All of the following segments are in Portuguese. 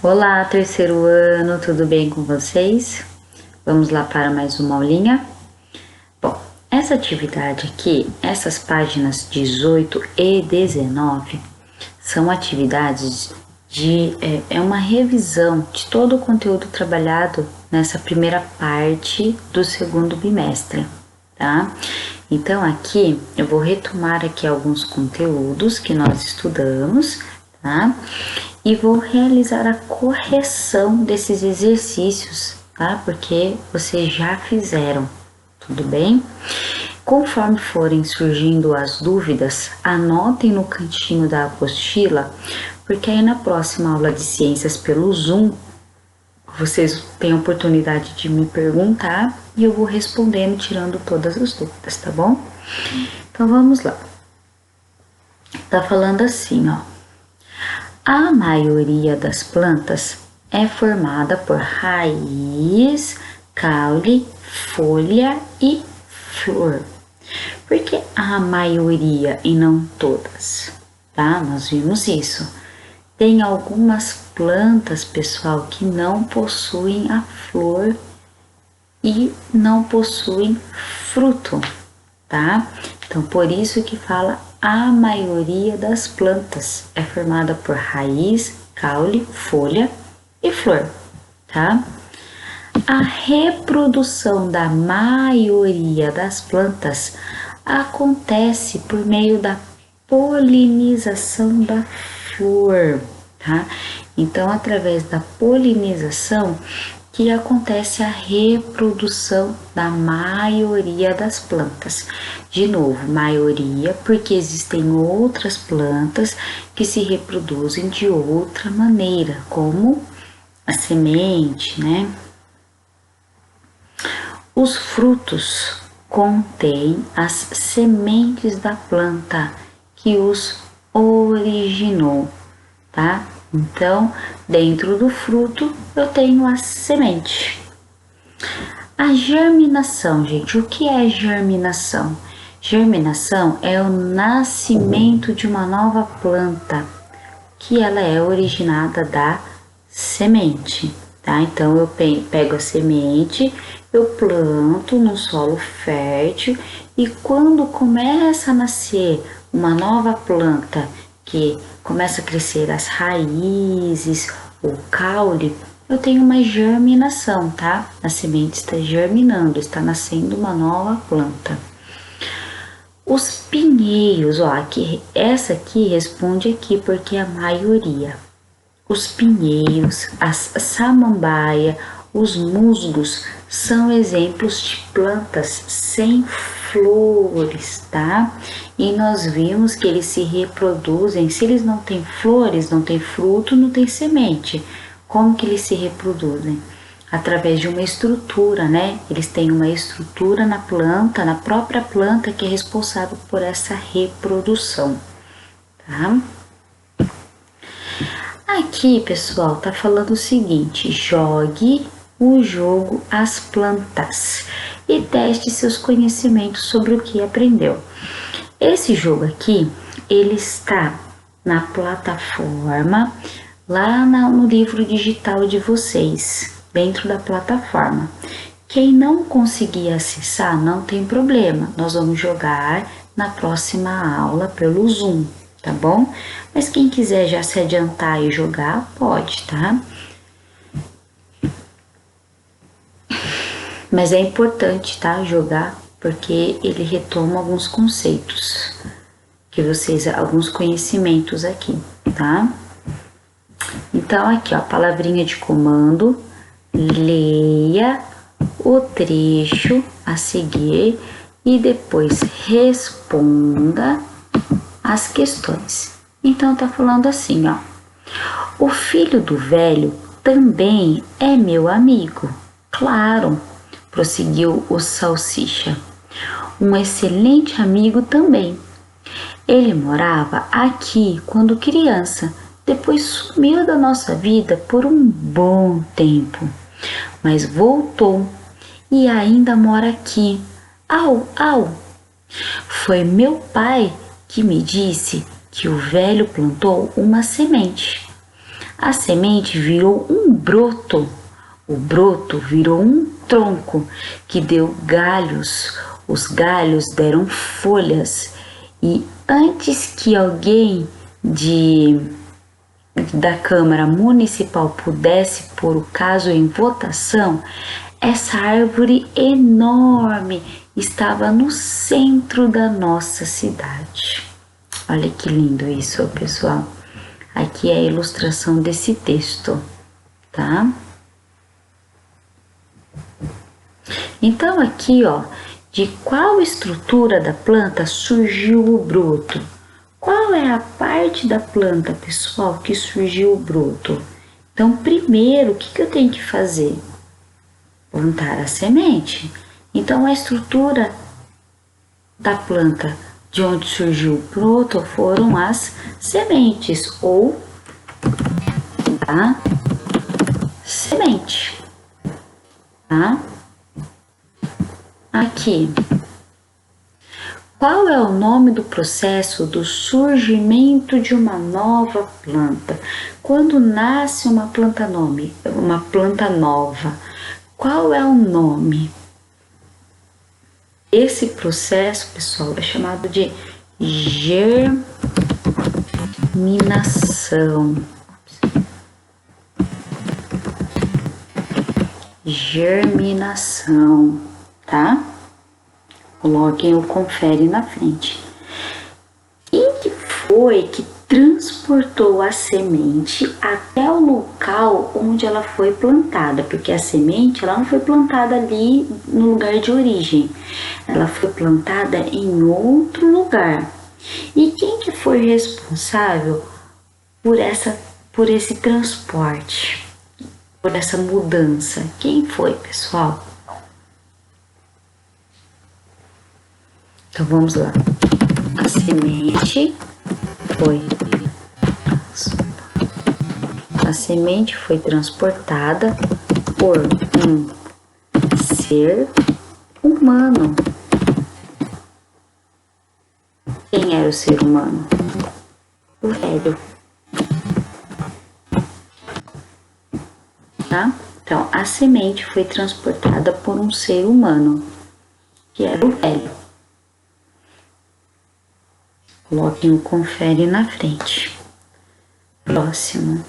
Olá, terceiro ano, tudo bem com vocês? Vamos lá para mais uma aulinha? Bom, essa atividade aqui, essas páginas 18 e 19, são atividades é uma revisão de todo o conteúdo trabalhado nessa primeira parte do segundo bimestre, tá? Então aqui eu vou retomar aqui alguns conteúdos que nós estudamos, tá? E vou realizar a correção desses exercícios, tá? Porque vocês já fizeram, tudo bem? Conforme forem surgindo as dúvidas, anotem no cantinho da apostila, porque aí na próxima aula de ciências pelo Zoom, vocês têm a oportunidade de me perguntar e eu vou respondendo, tirando todas as dúvidas, tá bom? Então vamos lá. Tá falando assim, ó. A maioria das plantas é formada por raiz, caule, folha e flor. Por que a maioria e não todas? Tá? Nós vimos isso. Tem algumas plantas, pessoal, que não possuem a flor e não possuem fruto, tá? Então, por isso que fala a maioria das plantas é formada por raiz, caule, folha e flor, tá? A reprodução da maioria das plantas acontece por meio da polinização da flor, tá? Então, através da polinização que acontece a reprodução da maioria das plantas. De novo, maioria, porque existem outras plantas que se reproduzem de outra maneira, como a semente, né? Os frutos contêm as sementes da planta que os originou, tá? Então, dentro do fruto, eu tenho a semente. A germinação, gente, o que é germinação? Germinação é o nascimento de uma nova planta, que ela é originada da semente, tá? Então, eu pego a semente, eu planto no solo fértil e quando começa a nascer uma nova planta, que começa a crescer as raízes, o caule, eu tenho uma germinação, tá? A semente está germinando, está nascendo uma nova planta. Os pinheiros, ó, aqui, essa aqui responde aqui porque é a maioria. Os pinheiros, as samambaia, os musgos são exemplos de plantas sem flores, tá? E nós vimos que eles se reproduzem, se eles não têm flores, não têm fruto, não tem semente. Como que eles se reproduzem? Através de uma estrutura, né? Eles têm uma estrutura na planta, na própria planta, que é responsável por essa reprodução, tá? Aqui, pessoal, tá falando o seguinte: jogue o jogo As Plantas e teste seus conhecimentos sobre o que aprendeu. Esse jogo aqui, ele está na plataforma, lá no livro digital de vocês, dentro da plataforma. Quem não conseguir acessar, não tem problema, nós vamos jogar na próxima aula pelo Zoom, tá bom? Mas quem quiser já se adiantar e jogar, pode, tá? Mas é importante, tá? Jogar, porque ele retoma alguns conceitos que vocês, alguns conhecimentos aqui, tá? Então, aqui, ó, palavrinha de comando, leia o trecho a seguir e depois responda as questões. Então, tá falando assim, ó. O filho do velho também é meu amigo. Claro, prosseguiu o Salsicha. Um excelente amigo também. Ele morava aqui quando criança, depois sumiu da nossa vida por um bom tempo, mas voltou e ainda mora aqui. Au, au! Foi meu pai que me disse que o velho plantou uma semente. A semente virou um broto. O broto virou um tronco que deu galhos. Os galhos deram folhas. E antes que alguém da Câmara Municipal pudesse pôr o caso em votação, essa árvore enorme estava no centro da nossa cidade. Olha que lindo isso, pessoal. Aqui é a ilustração desse texto, tá? Então aqui, ó, de qual estrutura da planta surgiu o broto? Qual é a parte da planta, pessoal, que surgiu o broto? Então, primeiro, o que eu tenho que fazer? Plantar a semente. Então, a estrutura da planta de onde surgiu o broto foram as sementes ou da semente, tá? Aqui. Qual é o nome do processo do surgimento de uma nova planta? Quando nasce uma planta nova, qual é o nome? Esse processo, pessoal, é chamado de germinação. Germinação, tá? Coloquem o confere na frente. Quem que foi que transportou a semente até o local onde ela foi plantada? Porque a semente ela não foi plantada ali no lugar de origem. Ela foi plantada em outro lugar. E quem que foi responsável por esse transporte? Por essa mudança? Quem foi, pessoal? Então vamos lá. A semente foi transportada por um ser humano. Quem era o ser humano? O velho. Tá? Então, a semente foi transportada por um ser humano, que era o velho. Coloquem o confere na frente. Próximo.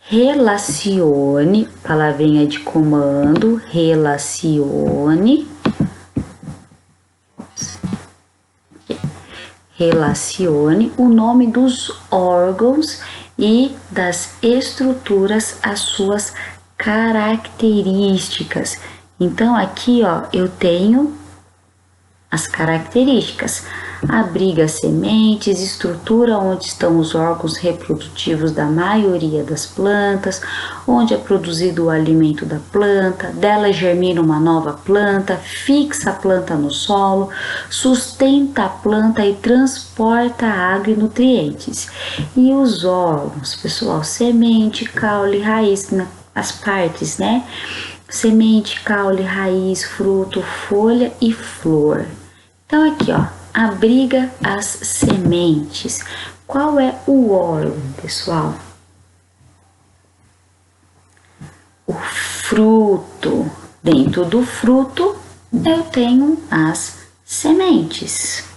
Relacione, palavrinha de comando, relacione. Relacione o nome dos órgãos e das estruturas às suas características. Então, aqui, ó, eu tenho as características. Abriga sementes, estrutura onde estão os órgãos reprodutivos da maioria das plantas, onde é produzido o alimento da planta, dela germina uma nova planta, fixa a planta no solo, sustenta a planta e transporta água e nutrientes. E os órgãos, pessoal, semente, caule, raiz, as partes, né? Semente, caule, raiz, fruto, folha e flor. Então aqui, ó, abriga as sementes. Qual é o órgão, pessoal? O fruto. Dentro do fruto, eu tenho as sementes.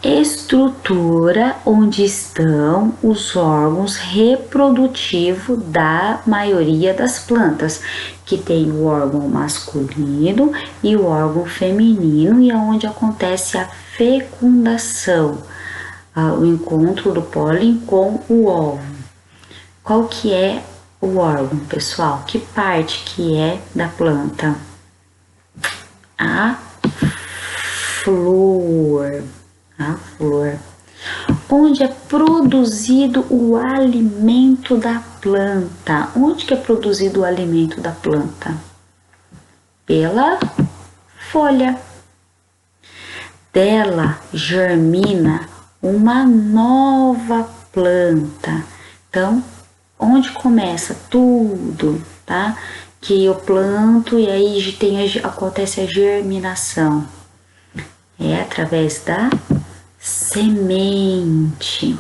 Estrutura onde estão os órgãos reprodutivos da maioria das plantas, que tem o órgão masculino e o órgão feminino, e é onde acontece a fecundação, o encontro do pólen com o ovo. Qual que é o órgão, pessoal? Que parte que é da planta? A flor. A flor, onde é produzido o alimento da planta. Onde que é produzido o alimento da planta? Pela folha. Dela germina uma nova planta. Então, onde começa tudo, tá? Que eu planto e aí acontece a germinação. É através da semente.